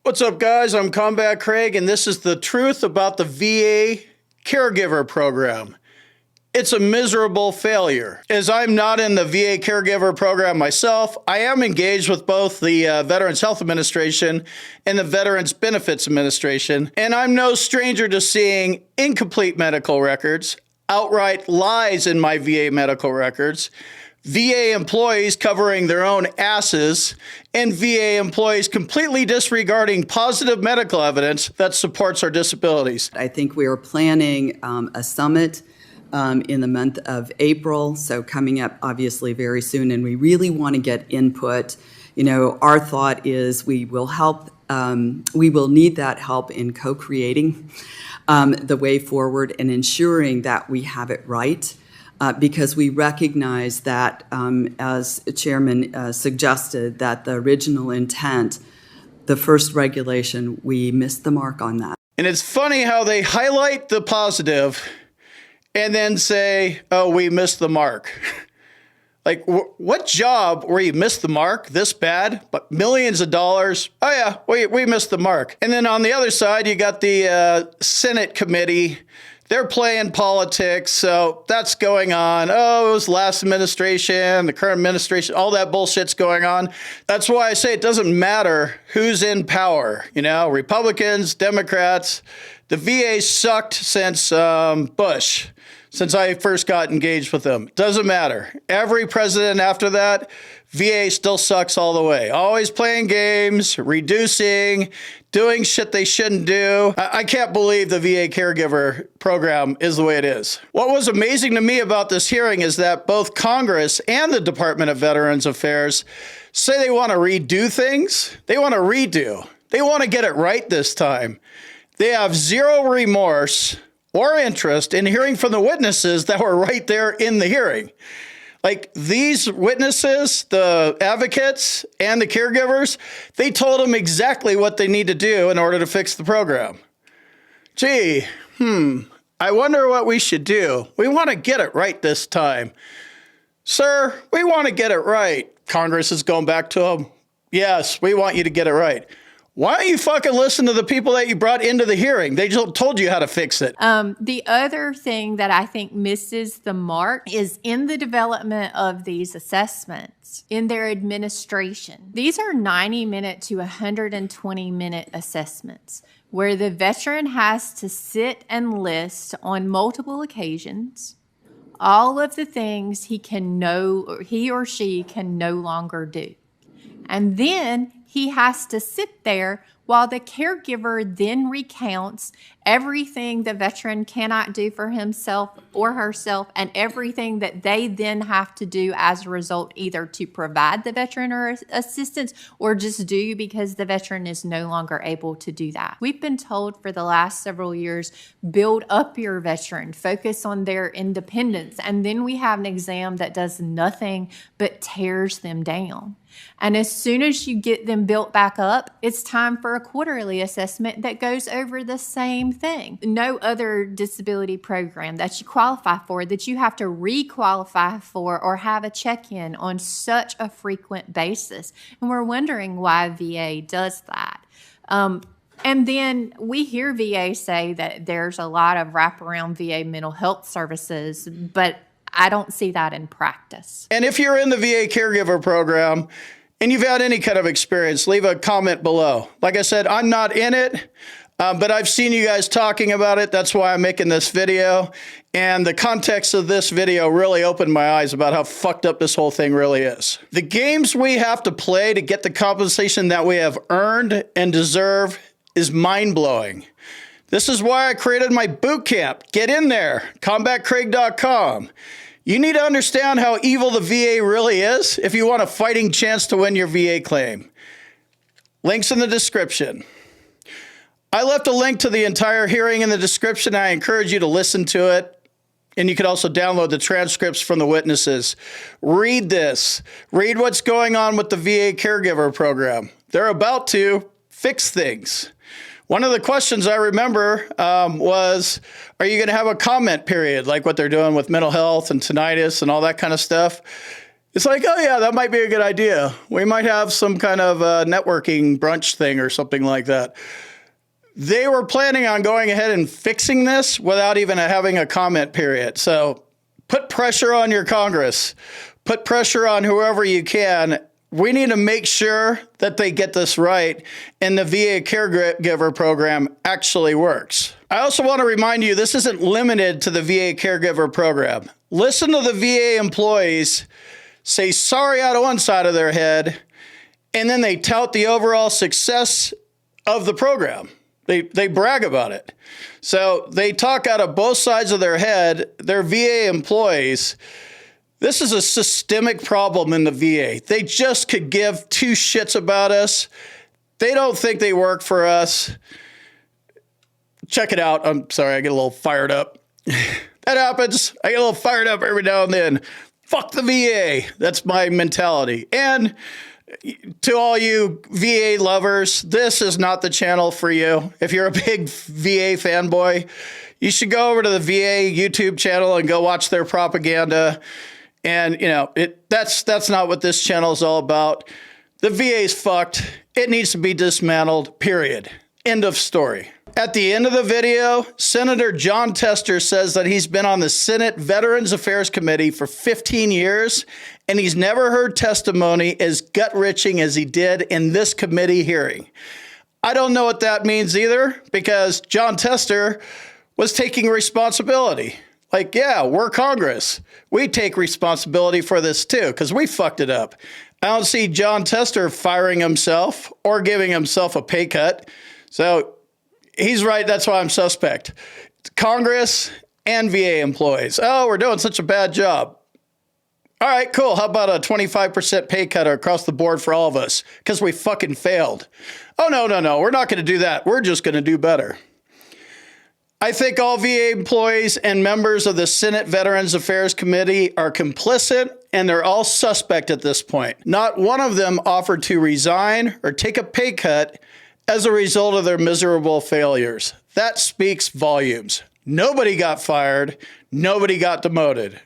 What's up, guys? I'm Combat Craig, and this is the truth about the VA Caregiver program. It's a miserable failure. As I'm not in the VA Caregiver program myself, I am engaged with both the Veterans Health Administration and the Veterans Benefits Administration, and I'm no stranger to seeing incomplete medical records, outright lies in my VA medical records, VA employees covering their own asses, and VA employees completely disregarding positive medical evidence that supports our disabilities. I think we are planning a summit in the month of April, so coming up obviously very soon, and we really want to get input. You know, our thought is we will need that help in co-creating the way forward and ensuring that we have it right. Because we recognize that, as Chairman suggested, that the original intent, the first regulation, we missed the mark on that. And it's funny how they highlight the positive and then say, oh, we missed the mark. Like, what job where you missed the mark this bad, but millions of dollars? Oh, yeah, we missed the mark. And then on the other side, you got the Senate committee. They're playing politics, so that's going on. Oh, it was last administration, the current administration, all that bullshit's going on. That's why I say it doesn't matter who's in power. You know, Republicans, Democrats. The VA sucked since Bush, since I first got engaged with them. Doesn't matter. Every president after that, VA still sucks all the way. Always playing games, reducing, doing shit they shouldn't do. I can't believe the VA Caregiver program is the way it is. What was amazing to me about this hearing is that both Congress and the Department of Veterans Affairs say they want to redo things. They want to redo. They want to get it right this time. They have zero remorse or interest in hearing from the witnesses that were right there in the hearing. Like, these witnesses, the advocates and the caregivers, they told them exactly what they need to do in order to fix the program. Gee, I wonder what we should do. We want to get it right this time. Sir, we want to get it right. Congress is going back to them. Yes, we want you to get it right. Why don't you fucking listen to the people that you brought into the hearing? They just told you how to fix it. The other thing that I think misses the mark is in the development of these assessments, in their administration. These are 90-minute to 120-minute assessments where the veteran has to sit and list on multiple occasions all of the things he or she can no longer do. And then he has to sit there while the caregiver then recounts everything the veteran cannot do for himself or herself and everything that they then have to do as a result, either to provide the veteran or assistance or just do because the veteran is no longer able to do that. We've been told for the last several years, build up your veteran, focus on their independence, and then we have an exam that does nothing but tears them down. And as soon as you get them built back up, it's time for a quarterly assessment that goes over the same thing. No other disability program that you qualify for that you have to re-qualify for or have a check-in on such a frequent basis. And we're wondering why VA does that. And then we hear VA say that there's a lot of wraparound VA mental health services, but I don't see that in practice. And if you're in the VA Caregiver program and you've had any kind of experience, leave a comment below. Like I said, I'm not in it, but I've seen you guys talking about it. That's why I'm making this video. And the context of this video really opened my eyes about how fucked up this whole thing really is. The games we have to play to get the compensation that we have earned and deserve is mind-blowing. This is why I created my boot camp. Get in there, combatcraig.com. You need to understand how evil the VA really is if you want a fighting chance to win your VA claim. Links in the description. I left a link to the entire hearing in the description. I encourage you to listen to it. And you can also download the transcripts from the witnesses. Read this. Read what's going on with the VA Caregiver program. They're about to fix things. One of the questions I remember was, are you going to have a comment period like what they're doing with mental health and tinnitus and all that kind of stuff? It's like, oh yeah, that might be a good idea. We might have some kind of networking brunch thing or something like that. They were planning on going ahead and fixing this without even having a comment period. So put pressure on your Congress. Put pressure on whoever you can. We need to make sure that they get this right and the VA Caregiver program actually works. I also want to remind you, this isn't limited to the VA Caregiver program. Listen to the VA employees say sorry out of one side of their head, and then they tout the overall success of the program. They brag about it. So they talk out of both sides of their head. They're VA employees. This is a systemic problem in the VA. They just could give two shits about us. They don't think they work for us. Check it out. I'm sorry, I get a little fired up. That happens. I get a little fired up every now and then. Fuck the VA. That's my mentality. And to all you VA lovers, this is not the channel for you. If you're a big VA fanboy, you should go over to the VA YouTube channel and go watch their propaganda. And, that's not what this channel is all about. The VA's fucked. It needs to be dismantled, period. End of story. At the end of the video, Senator John Tester says that he's been on the Senate Veterans Affairs Committee for 15 years, and he's never heard testimony as gut-wrenching as he did in this committee hearing. I don't know what that means either, because John Tester was taking responsibility. Like, yeah, we're Congress. We take responsibility for this too, because we fucked it up. I don't see John Tester firing himself or giving himself a pay cut. So he's right. That's why I'm suspect. Congress and VA employees. Oh, we're doing such a bad job. All right, cool. How about a 25% pay cut across the board for all of us? Because we fucking failed. Oh, no. We're not going to do that. We're just going to do better. I think all VA employees and members of the Senate Veterans Affairs Committee are complicit, and they're all suspect at this point. Not one of them offered to resign or take a pay cut as a result of their miserable failures. That speaks volumes. Nobody got fired. Nobody got demoted.